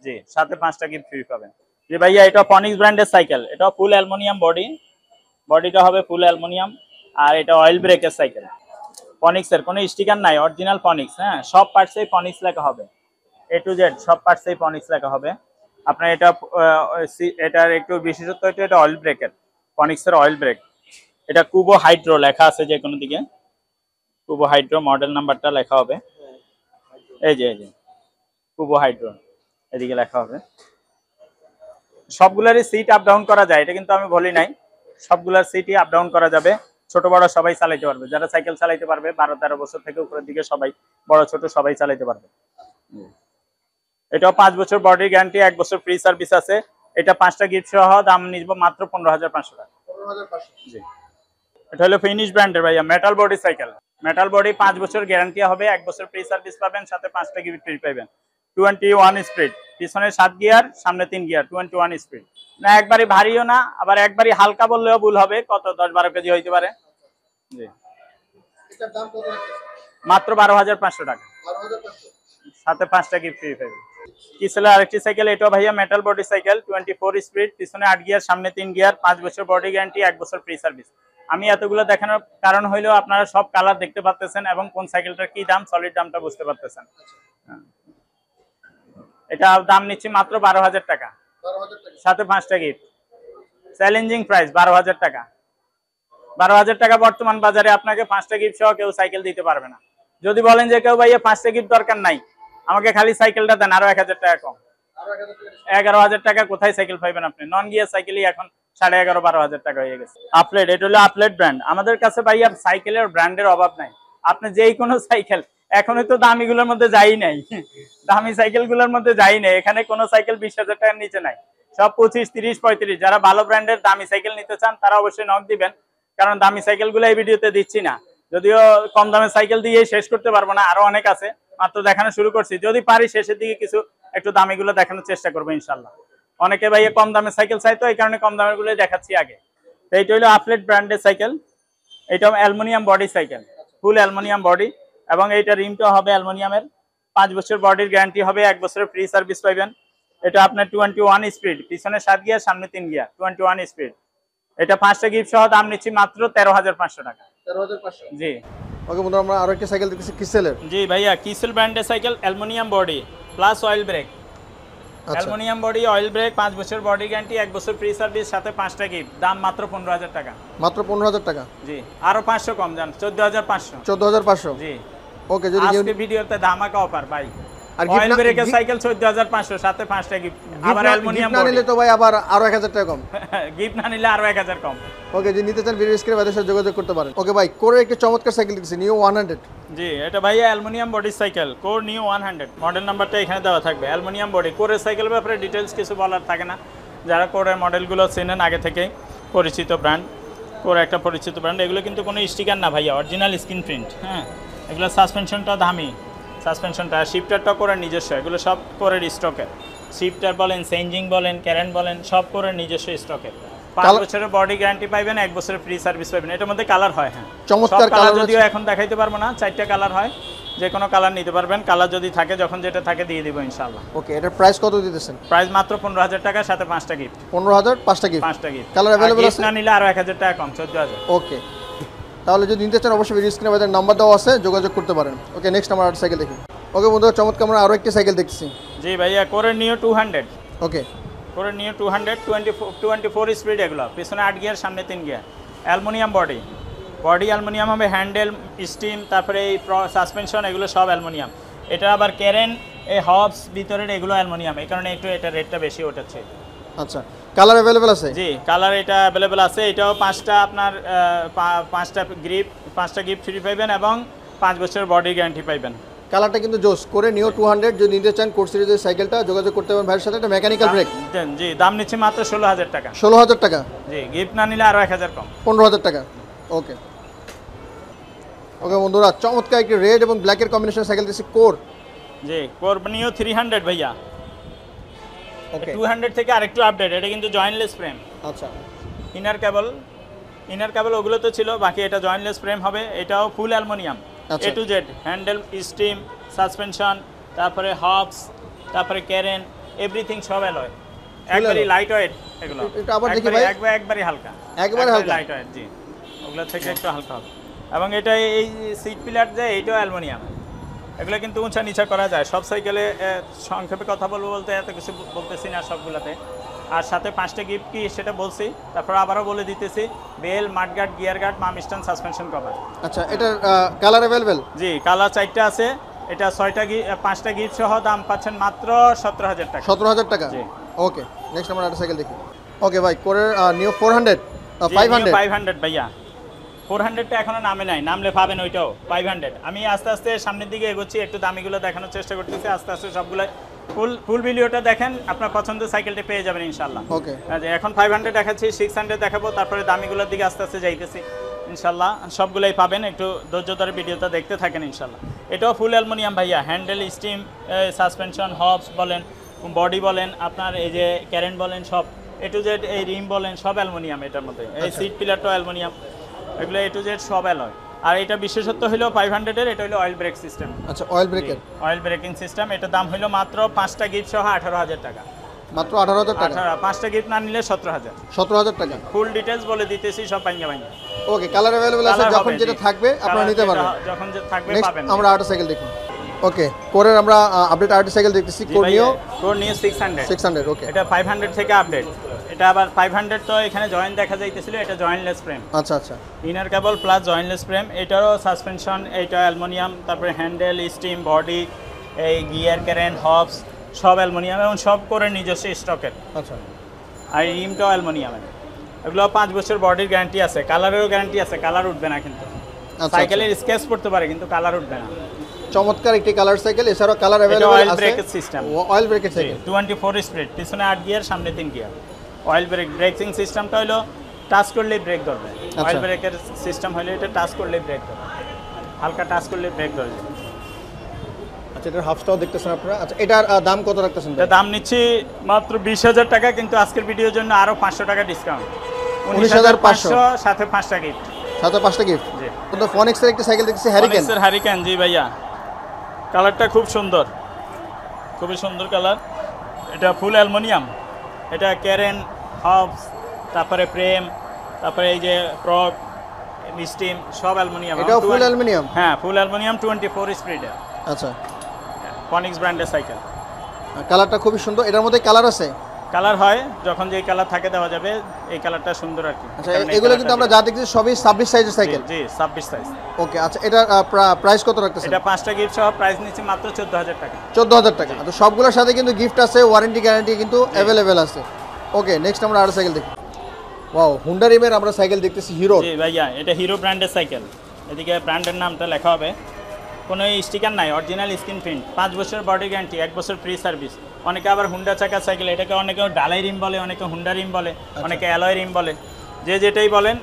জি, সাথে 5টা গিফট ফ্রি পাবেন। জি ভাইয়া, এটা ফনিক্স ব্র্যান্ডের সাইকেল। এটা ফুল অ্যালুমিনিয়াম বডি, বডিটা হবে ফুল অ্যালুমিনিয়াম। আর এটা অয়েল ব্রেকের সাইকেল, ফনিক্সের কোনো স্টিকার নাই, অরিজিনাল ফনিক্স। হ্যাঁ, সব পার্টসেই ফনিক্স লেখা হবে, A to Z সব পার্টসেই ফনিক্স লেখা হবে। আপনার এটা এটার একটু বিশেষত্ব, এটা অয়েল ব্রেকের, ফনিক্সের অয়েল ব্রেক। এটা কুবো হাইড্রো লেখা আছে যে কোনো দিকে, কুবো হাইড্রো মডেল নাম্বারটা লেখা হবে। এই যে কুবো হাইড্রো এদিকে লেখা হবে। সবগুলারই সিট আপ ডাউন করা যায়, এটা কিন্তু আমি বলি নাই। সবগুলার সিটই আপ ডাউন করা যাবে, ছোট বড় সবাই চালাইতে পারবে। যারা সাইকেল চালাইতে পারবে 12-13 বছর থেকে উপরের দিকে সবাই, বড় ছোট সবাই চালাইতে পারবে। এটাও 5 বছর বডি গ্যারান্টি, 1 বছর ফ্রি সার্ভিস আছে। এটা 5টা গিফট সহ দাম নিব মাত্র 15,500 টাকা। জি, এটা হলো ফিনিশ ব্র্যান্ডের ভাইয়া metal body cycle. Metal body 5 বছর গ্যারান্টি হবে, 1 বছর ফ্রি সার্ভিস পাবেন, সাথে 5টা গিফট ফ্রি পাবেন। 21 স্পিড, পিছনে 7 গিয়ার, সামনে 3 গিয়ার, 21 স্পিড। না একবারই ভারীও না, আবার একবারই হালকা বললেও ভুল হবে। কত 10-12 কেজি হইতে পারে। জি, মাত্র 12,500 টাকা, সাথে 5টা গিফট ফ্রি পাবেন। কি ছিল আরেকটি সাইকেল, এটাও ভাইয়া মেটাল বডি সাইকেল, 24 স্পিড, পিছনে 8 গিয়ার, সামনে 3 গিয়ার, 5 বছর বডি গ্যারান্টি, 1 বছর ফ্রি সার্ভিস। আমি এতগুলো দেখানোর কারণ হইলো আপনারা সব কালার দেখতে পাচ্ছেন এবং কোন সাইকেলটার কি দাম, সলিড দামটা বুঝতে পারতেছেন। এটা দাম নিচ্ছি মাত্র 12,000 টাকা, সাথে 5টা গিফট। চ্যালেঞ্জিং প্রাইস 12,000 টাকা। 12,000 টাকা বর্তমান বাজারে আপনাকে 5টা গিফট সহ কেউ সাইকেল দিতে পারবে না। যদি বলেন যে কেউ ভাইয়া 5টা গিফট দরকার নাই, আমাকে খালি সাইকেলটা দেন, আরো 1,000 টাকা কম, 11,000 টাকা কোথায় সাইকেল পাইবেন আপনি? নন গিয়ার সাইকেলই এখন 11,500-12,000 টাকা হয়ে গেছে। আপলেট, এটা হলো আপলেট ব্র্যান্ড। আমাদের কাছে ভাইয়া সাইকেলের ব্র্যান্ডের অভাব নাই। আপনি যেই কোনো সাইকেল, এখনই তো দামিগুলোর মধ্যে যাই নাই, দামি সাইকেল গুলোর মধ্যে যাই নাই। এখানে কোনো সাইকেল 20,000 টাকার নিচে নাই, সব 25, 30, 35। যারা ভালো ব্র্যান্ডের দামি সাইকেল নিতে চান তারা অবশ্যই নক দিবেন, কারণ দামি সাইকেল গুলো এই ভিডিওতে দিচ্ছি না। যদিও কম দামের সাইকেল দিয়ে শেষ করতে পারবো না, আরো অনেক আছে, মাত্র দেখানো শুরু করছি। যদি পারি শেষের দিকে কিছু একটু দামি গুলো দেখানোর চেষ্টা করবো ইনশাল্লাহ। অনেকে ভাইয়া কম দামের সাইকেল চাই, তো এই কারণে কম দামের গুলো দেখাচ্ছি আগে। তো এইটা হলো আপলেট ব্র্যান্ডের সাইকেল। এটা অ্যালুমিনিয়াম বডি সাইকেল, ফুল অ্যালুমিনিয়াম বডি, এবং এইটা রিমটা হবে অ্যালুমিনিয়ামের। 5 বছর বডির গ্যারান্টি হবে, 1 বছরের ফ্রি সার্ভিস পাইবেন। এটা আপনার 21 স্পিড, পিছনে 7 গিয়ার, সামনে 3 গিয়ার, 21 স্পিড। এটা 5টা গিফট সহ দাম নিচ্ছি মাত্র 13,500 টাকা। 13,500। জি ওকে বন্ধুরা, আমরা আরো একটা সাইকেল দেখতেছি কিসেলের। জি ভাইয়া, কিসেল ব্র্যান্ডের cycle, aluminium body plus oil brake. আচ্ছা অ্যালুমিনিয়াম বডি, অয়েল ব্রেক, 5 বছর বডি গ্যারান্টি, 1 বছর ফ্রি সার্ভিস, সাথে 5টা গিফট, দাম মাত্র 15,000 টাকা। মাত্র 15,000 টাকা। জি আরো 500 কম যান, 14,500। 14,500। জি ওকে, যদি আজকে ভিডিওতে ধামাকা অফার ভাই। আর অয়েল ব্রেকের সাইকেল 14,500, সাথে 5টা গিফট, আবার অ্যালুমিনিয়াম না নিলে তো ভাই আবার আরো 1000 টাকা কম। গিফট না নিলে আরো 1000 কম। ওকে, যদি নিতে চান ভিডিও স্ক্রিনে ভাইদের সাথে যোগাযোগ করতে পারেন। ওকে ভাই, কোরের একটা চমৎকার সাইকেল দেখতেছি, নিউ 100। জি এটা ভাইয়া aluminium body cycle, core new 100, model নাম্বারটা এখানে দেওয়া থাকবে। অ্যালুমিনিয়াম বডি কোরের সাইকেল ব্যাপারে ডিটেলস কিছু বলার থাকে না, যারা কোরের মডেলগুলো চেনেন আগে থেকেই, পরিচিত ব্র্যান্ড, কোর একটা পরিচিত ব্র্যান্ড। এগুলো কিন্তু কোনো স্টিকার না ভাইয়া, অরিজিনাল স্ক্রিন প্রিন্ট। হ্যাঁ, এগুলো সাসপেনশনটা দামি, সাসপেনশনটা, শিফটারটা কোরের নিজস্ব, এগুলো সব কোরের স্টকের। শিফটার বলেন, চেঞ্জিং বলেন, ক্যারেন্ট বলেন, সব কোরের নিজস্ব স্টকের। 5 বছরের বডি গ্যারান্টি পাইবেন, 1 বছরের ফ্রি সার্ভিস পাইবেন। এটার মধ্যে কালার হয়, হ্যাঁ চমৎকার কালার, কালার যদিও এখন দেখাইতে পারবো না, 4টা কালার হয়, যে কোনো কালার নিতে পারবেন। কালার যদি থাকে, যখন যেটা থাকে দিয়ে দিব ইনশাআল্লাহ। ওকে, এটার প্রাইস কত দিতেছেন? প্রাইস মাত্র 15,000 টাকা, সাথে 5টা গিফট। 15,000, 5টা গিফট। 5টা গিফট। কালার अवेलेबल আছে? না নিলে আরো 1,000 টাকা কম, 14,000। ওকে, তাহলে যদি নিতে চান অবশ্যই ভিডিও স্ক্রিনে আমাদের নাম্বার দেওয়া আছে, যোগাযোগ করতে পারেন। ওকে, নেক্সট আমরা আর সাইকেল দেখি। ওকে বন্ধুরা, চমৎকার আমরা আরো একটা সাইকেল দেখছি। জি ভাইয়া, কোরে নিও 200। ওকে, কোরে নিও 200, 24 স্পিড, এগুলো পিছনে 8 গিয়ার, সামনে 3 গিয়ার, অ্যালুমিনিয়াম বডি, অ্যালুমিনিয়াম হবে, হ্যান্ডেল, স্টিম, তারপরে এই সাসপেনশন, এগুলো সব অ্যালুমিনিয়াম। এটা আবার ক্যারেন, এই হবস ভিতরের, এগুলো অ্যালুমিনিয়াম, এই কারণে একটু এটা রেটটা বেশি ওঠাচ্ছে। আচ্ছা, কালার अवेलेबल আছে? জি কালার এটা অ্যাভেলেবেল আছে। এটাও 5টা আপনার 5টা গিফট ফ্রি পাইবেন, এবং 5 বছরের বডি গ্যারান্টি পাইবেন। কালারটা কিন্তু জোস। করে নিও 200, যদি নিতে চান কোর সিরিজের সাইকেলটা, যোগাযোগ করতে পারেন ভাইয়ের সাথে। এটা মেকানিক্যাল ব্রেক। জি দাম নিচ্ছে মাত্র 16,000 টাকা। 16,000 টাকা। জি গিফট না নিলে আরো 1,000 কম, 15,000 টাকা। ওকে ওকে বন্ধুরা, চমৎকার একটি রেড এবং ব্ল্যাকের কম্বিনেশন সাইকেল দিচ্ছি, কোর। জি কোরবানিও 300 ভাইয়া। ওকে, 200 থেকে আরেকটু আপডেট, এটা কিন্তু জয়েন্টলেস ফ্রেম। আচ্ছা, ইনার কেবল ওগুলো তো ছিল, বাকি এটা জয়েন্টলেস ফ্রেম হবে। এটাও ফুল অ্যালুমিনিয়াম, আচ্ছা। A to Z, handle, steam, suspension, তারপরে হবস, তারপরে ক্যারেন, এভরিথিং সব অ্যালয়, একবারই লাইট ওয়েট। এগুলো এটা আবার দেখি ভাই, একবারই হালকা, একবারে হালকা, লাইট ওয়েট। জি ওগুলো থেকে একটু হালকা হবে। এবং এটা এই সিট পিলার যে এইটাও অ্যালুমিনিয়াম। এগুলো কিন্তু উঁচা নিচা করা যায় সব সাইকেলে। সংক্ষেপে কথা বলতে এত কিছু বলতেছি না সবগুলাতে। আর সাথে 5টা গিফট কি সেটা বলছি, তারপর আবারও বলে দিতেছি, বেল, মাডগার্ড, গিয়ার গার্ড, মামিস্টান, সাসপেনশন কভার। আচ্ছা, এটার কালার अवेलेबल? জি কালার 4টা আছে। এটা 5টা গিফট সহ দাম পাচ্ছেন মাত্র 17,000 টাকা। 17,000 টাকা। জি। ওকে, নেক্সট আমরা একটা সাইকেল দেখি। ওকে ভাই, কোরের নিও 400, 500 ভাইয়া। 400টা এখনো নামে নাই, নামলে পাবেন ওইটাও 500। আমি আস্তে আস্তে সামনের দিকে এগোচ্ছি, একটু দামিগুলো দেখানোর চেষ্টা করতেছি, আস্তে আস্তে সবগুলো ফুল ভিডিওটা দেখেন, আপনার পছন্দের সাইকেলটা পেয়ে যাবেন ইনশাল্লাহ। ওকে, এখন 500 দেখাচ্ছি, 600 দেখাবো, তারপরে দামিগুলোর দিকে আস্তে আস্তে যাইতেছি ইনশাল্লাহ। সবগুলোই পাবেন, একটু ধৈর্য ধরে ভিডিওটা দেখতে থাকেন ইনশাল্লাহ। এটাও ফুল অ্যালুমিনিয়াম ভাইয়া, হ্যান্ডেল, স্টিম, সাসপেনশন, হবস বলেন, বডি বলেন, আপনার এই যে ক্যারেন্ট বলেন, সব A to Z, এই রিম বলেন, সব অ্যালুমিনিয়াম এটার মধ্যে। এই সিট পিলারটাও অ্যালুমিনিয়াম, এগুলো A to Z সব অ্যালয়। আর এটা বিশেষত্ব হলো 500-এর, এটা হলো অয়েল ব্রেক সিস্টেম। আচ্ছা, অয়েল ব্রেকের, অয়েল ব্রেকিং সিস্টেম। এটা দাম হলো মাত্র 5টা গিফট সহ 18,000 টাকা। মাত্র 18,000 টাকা। 5টা গিফট না নিলে 17,000। 17,000 টাকা। ফুল ডিটেইলস বলে দিতেছি, সব ভাঙা। ওকে, কালার अवेलेबल আছে, যখন যেটা থাকবে আপনারা নিতে পারবেন, যখন যে থাকবে নেক্সট পাবেন। আমরা আরেকটা সাইকেল দেখি। ওকে, কোরের আমরা আপডেট আরেকটা সাইকেল দেখতেছি, কোর নিও 600। ওকে, এটা 500 থেকে আপডেট। এটা আবার 500 তো এখানে জয়েন্ট দেখা যাইতেছিল, এটা জয়েন্টলেস ফ্রেম। আচ্ছা আচ্ছা, ইনার কেবল প্লাস জয়েন্টলেস ফ্রেম। এটারও সাসপেনশন, এটা অ্যালুমিনিয়াম, তারপরে হ্যান্ডেল, স্টিম, বডি, এই গিয়ার, ক্যারেন্ট, হবস সব অ্যালুমিনিয়াম, এবং সব করে নিজস্ব স্টকের। আচ্ছা, আর রিমটাও অ্যালুমিনিয়ামের। এগুলো 5 বছর বডির গ্যারান্টি আছে, কালারেরও গ্যারান্টি আছে, কালার উঠবে না কিন্তু। সাইকেলের স্কেচ পড়তে পারে কিন্তু কালার উঠবে না। চমৎকার একটি কালার সাইকেল। এছাড়াও কালার এটা अवेलेबल অয়েল আছে, ব্রেকের সিস্টেম। অয়েল ব্রেকের সাইকেল, 24 স্পিড, পিছনে 8 গিয়ার, সামনে 3 গিয়ার। অয়েল ব্রেক, ব্রেকিং সিস্টেমটা হলো টাচ করলেই ব্রেক ধরবে। অয়েল ব্রেকের সিস্টেম হলো এটা টাচ করলেই ব্রেক ধরবে, হালকা টাচ করলেই ব্রেক ধরবে। আচ্ছা, এটার হাফস্টাও দেখতেছেন আপনারা। আচ্ছা, এটার দাম কত রাখতেছেন? এটা দাম নিচ্ছি মাত্র 20,000 টাকা, কিন্তু আজকের ভিডিওর জন্য আরো 500 টাকা ডিসকাউন্ট। 19,500, সাথে 5টা গিফট। সাথে 5টা গিফট। জি, তো ফনিক্সের একটা সাইকেল দেখতেছি, হ্যারিকেন। জি ভাইয়া, কালারটা খুব সুন্দর, খুবই সুন্দর কালার। এটা ফুল অ্যালুমিনিয়াম, এটা ক্যারেন, হবস, তারপরে প্রেম, তারপরে এই যে প্রগ, স্টিম, সব অ্যালুমিনিয়াম। এটাও ফুল অ্যালুমিনিয়াম? হ্যাঁ, ফুল অ্যালুমিনিয়াম 24 স্পিডের। আচ্ছা, ফনিক্স ব্র্যান্ডের সাইকেল। কালারটা খুবই সুন্দর। এটার মধ্যে কালার আছে? কালার হয়, যখন যেই কালার থাকে দেওয়া যাবে। এই কালারটা সুন্দর আর কি। আচ্ছা, এগুলো কিন্তু আমরা যা দেখছি সবই 26 সাইজের সাইকেল। জি 26 সাইজ। ওকে, আচ্ছা, এটার প্রাইস কত রাখতেছেন? এটা 5টা গিফট সহ প্রাইস নিচ্ছি মাত্র 14000 টাকা। 14000 টাকা। তো সবগুলোর সাথে কিন্তু গিফট আছে, ওয়ারেন্টি গ্যারান্টি কিন্তু অ্যাভেলেবেল আছে। ওকে, নেক্সট আমরা আরো সাইকেল দেখি। ওয়াও, হুন্ডা রিমের আমরা সাইকেল দেখতেছি হিরো। জি ভাইয়া, এটা হিরো ব্র্যান্ডের সাইকেল। এদিকে ব্র্যান্ডের নামটা লেখা হবে, কোনো স্টিকার নাই, অরিজিনাল স্ক্রিন প্রিন্ট, 5 বছর বডি গ্যারান্টি, 1 বছর ফ্রি সার্ভিস। অনেকে আবার হুন্ডা চাকার সাইকেল, এটাকে অনেকে ডালাই রিম বলে, অনেকে হুন্ডা রিম বলে, অনেকে অ্যালয় রিম বলে, যে যেটাই বলেন।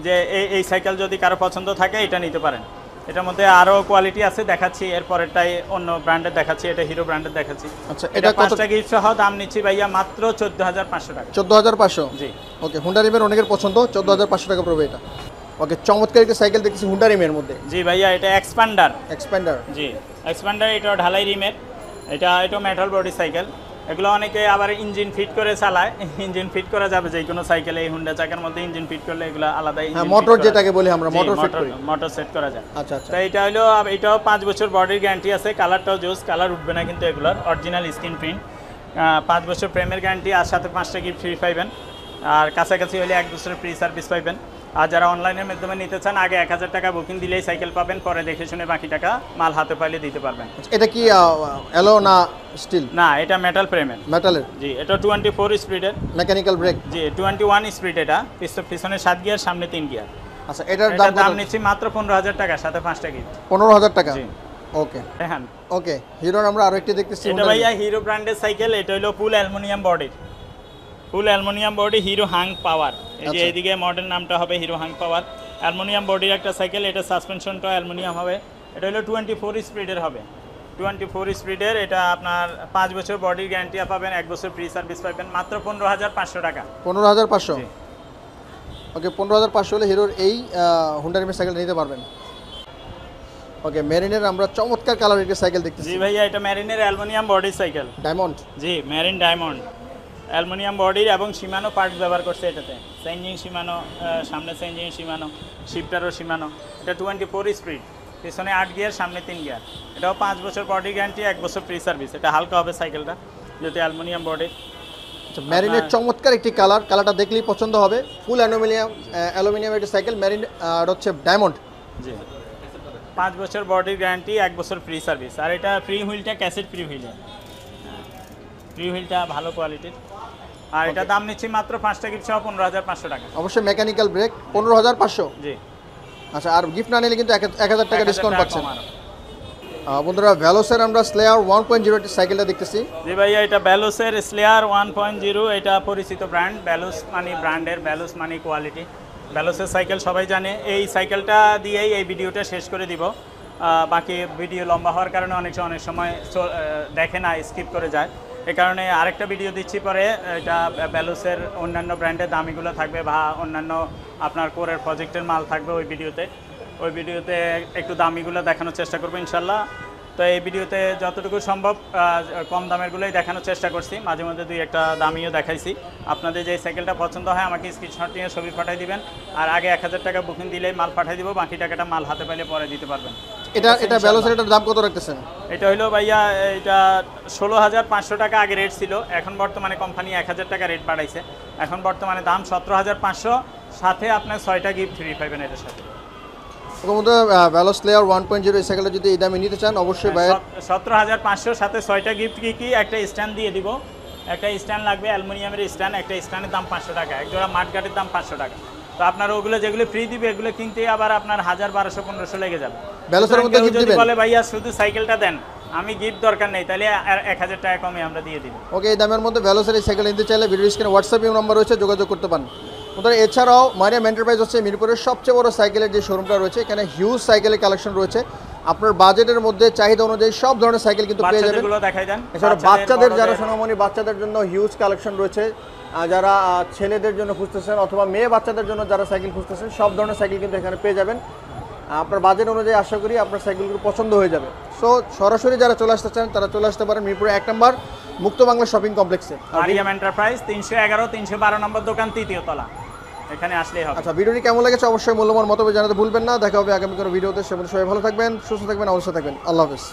যে এই সাইকেল যদি কারো পছন্দ থাকে এটা নিতে পারেন। এটার মধ্যে আরও কোয়ালিটি আছে, দেখাচ্ছি। এরপরেরটাই অন্য ব্র্যান্ডের দেখাচ্ছি, এটা হিরো ব্র্যান্ডের দেখাচ্ছি। আচ্ছা, এটা এটা কত? 5টা গিফট সহ দাম নিচ্ছি ভাইয়া মাত্র 14500 টাকা। 14500? জি। ওকে, হুন্ডা রিমের অনেকের পছন্দ, 14500 টাকা পড়বে এটা। ওকে, চমৎকার একটা সাইকেল দেখতেছি হুন্ডা রিমের মধ্যে। জি ভাইয়া, এটা এক্সপান্ডার। এক্সপ্যান্ডার? জি, এক্সপান্ডার। এটা ঢালাই রিমের, এটা মেটাল বডি সাইকেল। এগুলো অনেকে আবার ইঞ্জিন ফিট করে চালায়। ইঞ্জিন ফিট করা যাবে যে কোনো সাইকেলে। এই হুন্ডা চাকার মধ্যে ইঞ্জিন ফিট করলে এগুলো আলাদা হ্যাঁ, মোটর যেটাকে বলি আমরা, মোটর ফিট করি, মোটর সেট করা যায়। আচ্ছা আচ্ছা। তো এটা হলো, এটাও 5 বছর বডির গ্যারান্টি আছে। কালারটাও জোস, কালার উঠবে না কিন্তু এগুলোর, অরিজিনাল স্ক্রিন প্রিন্ট। 5 বছর প্রেমের গ্যারান্টি, আর সাথে 5টা গিফট ফ্রি পাইবেন। আর কাছাকাছি হলে 1 বছরের ফ্রি সার্ভিস পাইবেন। আর যারা অনলাইনের মাধ্যমে নিতে চান, আগে 1000 টাকা বুকিং দিলেই সাইকেল পাবেন, পরে দেখে শুনে বাকি টাকা মাল হাতে পাইলে দিতে পারবেন। এটা কি অ্যালো না স্টিল? না, এটা মেটাল ফ্রেমের। মেটালের? জি, এটা 24 স্পিডের। Mechanical brake? জি, 21 স্পিড। এটা পিছনে 7 গিয়ার, সামনে 3 গিয়ার। আচ্ছা, এটার দাম নিচ্ছি মাত্র 15000 টাকা, সাথে 5টা গিফট। 15000 টাকা? জি। ওকে হ্যাঁ। ওকে, হিরোর আমরা আরো একটি দেখতেছি। এটা ভাইয়া হিরো ব্র্যান্ডের সাইকেল। এটা হলো ফুল অ্যালুমিনিয়াম বডির, ফুল অ্যালুমিনিয়াম বডি, হিরো হাং পাওয়ার। এই যে এইদিকে মডেল নামটা হবে হিরো হাং পাওয়ার। অ্যালুমিনিয়াম বডির একটা সাইকেল। এটা সাসপেনশনটা অ্যালুমিনিয়াম হবে। এটা হলো 24 স্পিডের হবে, 24 স্পিডের। এটা আপনার 5 বছর বডির গ্যারান্টি পাবেন, 1 বছর ফ্রি সার্ভিস পাবেন, মাত্র 15500 টাকা। 15500? ওকে, 15500 হলে হিরোর এই হুন্ডা রিমের সাইকেল নিতে পারবেন। ওকে, মেরিনের আমরা চমৎকার কালার একটা সাইকেল দেখতেছি। জি ভাইয়া, এটা মেরিনের অ্যালুমিনিয়াম বডির সাইকেল। ডায়মন্ড? জি, মেরিন ডায়মন্ড অ্যালুমিনিয়াম বডির, এবং সীমানো পার্টস ব্যবহার করছে এটাতে। চেঞ্জিং সীমানো, সামনে চেঞ্জিং সীমানো, শিফটারও সীমানো। এটা 24 স্পিড, পিছনে 8 গিয়ার, সামনে 3 গিয়ার। এটাও 5 বছর বডি গ্যারান্টি, 1 বছর ফ্রি সার্ভিস। এটা হালকা হবে সাইকেলটা, যেহেতু অ্যালুমিনিয়াম বডির। মেরিনের চমৎকার একটি কালারটা দেখলেই পছন্দ হবে। ফুল অ্যালুমিনিয়াম একটা সাইকেল, মেরিন আর হচ্ছে ডায়মন্ড। জি, 5 বছর বডির গ্যারান্টি, 1 বছর ফ্রি সার্ভিস। আর এটা ফ্রি হুইলটা ক্যাসেট ফ্রি হুইল, ফ্রি হুইলটা ভালো কোয়ালিটির। আর এটা দাম নিচ্ছি মাত্র 5টা গিফট সহ 15500 টাকা। অবশ্যই মেকানিক্যাল ব্রেক। 15500? জি। আচ্ছা, আর গিফট না নিলে কিন্তু 1000 টাকা ডিসকাউন্ট পাচ্ছেন। বন্ধুরা, ভ্যালোসের আমরা স্লেয়ার 1.0 সাইকেলটা দেখতেছি। জি ভাইয়া, এটা ভ্যালোসের স্লেয়ার 1.0। এটা পরিচিত ব্র্যান্ড। ভ্যালোস মানে ব্র্যান্ডের, ভ্যালোস মানে কোয়ালিটি। ভ্যালোসের সাইকেল সবাই জানে। এই সাইকেলটা দিয়েই এই ভিডিওটা শেষ করে দিব। বাকি ভিডিও লম্বা হওয়ার কারণে অনেক সময় দেখে না, স্কিপ করে যায়। এই কারণে আরেকটা ভিডিও দিচ্ছি পরে। এটা ভ্যালোসের অন্যান্য ব্র্যান্ডের দামিগুলো থাকবে, বা অন্যান্য আপনার কোরের প্রজেক্টের মাল থাকবে ওই ভিডিওতে। ওই ভিডিওতে একটু দামিগুলো দেখানোর চেষ্টা করবো ইনশাল্লাহ। তো এই ভিডিওতে যতটুকু সম্ভব কম দামেরগুলোই দেখানোর চেষ্টা করছি, মাঝে মধ্যে 2-1টা দামিও দেখাইছি। আপনাদের যে সাইকেলটা পছন্দ হয় আমাকে স্ক্রিনশট নিয়ে ছবি পাঠিয়ে দিবেন। আর আগে 1000 টাকা বুকিং দিলেই মাল পাঠিয়ে দিব, বাকি টাকাটা মাল হাতে পাইলে পরে দিতে পারবেন। এটা ভ্যালোসের এটার দাম কত রাখতেছেন? এটা হলো ভাইয়া, এটা 16500 টাকা আগে রেট ছিল। এখন বর্তমানে কোম্পানি 1000 টাকা রেট বাড়াইছে। এখন বর্তমানে দাম 17500, সাথে আপনার 6টা গিফট ফ্রি পাবেন এটার সাথে। ভ্যালোস স্লেয়ার 1.0 এই সাইকেলটা যদি এই দামে নিতে চান, অবশ্যই 17500, সাথে 6টা গিফট। কি একটা স্ট্যান্ড দিয়ে দিব। একটা স্ট্যান্ড লাগবে, অ্যালুমিনিয়ামের স্ট্যান্ড। একটা স্ট্যান্ডের দাম 500 টাকা, এক জোড়া মাঠগাটের দাম 500 টাকা। তো আপনার ওগুলো যেগুলো ফ্রি দিবে, এগুলো কিনতে আবার আপনার 1000, 1200, 1500 লেগে যাবে। ভ্যালোসের মধ্যে গিফট দিবেন? বলে ভাইয়া শুধু সাইকেলটা দেন, আমি গিফট দরকার নেই, তাহলে 1000 টাকা কমে আমরা দিয়ে দিব। ওকে, এই দামের মধ্যে ভ্যালোসের এই সাইকেল নিতে চাইলে ভিডিও স্ক্রিনে হোয়াটসঅ্যাপ নাম্বার রয়েছে, যোগাযোগ করতে পারেন। এছাড়াও মারিয়াম এন্টারপ্রাইজ হচ্ছে মিরপুরের সবচেয়ে বড় সাইকেলের যে শোরুমটা রয়েছে। এখানে হিউজ সাইকেলের কালেকশন রয়েছে। আপনার বাজেটের মধ্যে চাহিদা অনুযায়ী সব ধরনের সাইকেল কিন্তু পেয়ে যাবেন। এছাড়া বাচ্চাদের, যারা সোনামণি বাচ্চাদের জন্য হিউজ কালেকশন রয়েছে। যারা ছেলেদের জন্য খুঁজতেছেন অথবা মেয়ে বাচ্চাদের জন্য যারা সাইকেল খুঁজতেছেন, সব ধরনের সাইকেল কিন্তু এখানে পেয়ে যাবেন। আপনার বাজেট অনুযায়ী আশা করি আপনার সাইকেলগুলো পছন্দ হয়ে যাবে। সো সরাসরি যারা চলে আসতে চান তারা চলে আসতে পারেন মিরপুরে 1 নম্বর মুক্ত বাংলা শপিং কমপ্লেক্সে। মারিয়াম এন্টারপ্রাইজ 311 312 নম্বর দোকান, 3য় তলা, এখানে আসলেই হবে। আচ্ছা, ভিডিওটি কেমন লেগেছে অবশ্যই মূল্যবান মতামত জানাতে ভুলবেন না। দেখা হবে আগামী কোনো ভিডিওতে। সে সবাই ভালো থাকবেন, সুস্থ থাকবেন, অবশ্যই থাকবেন। আল্লাহ হাফেজ।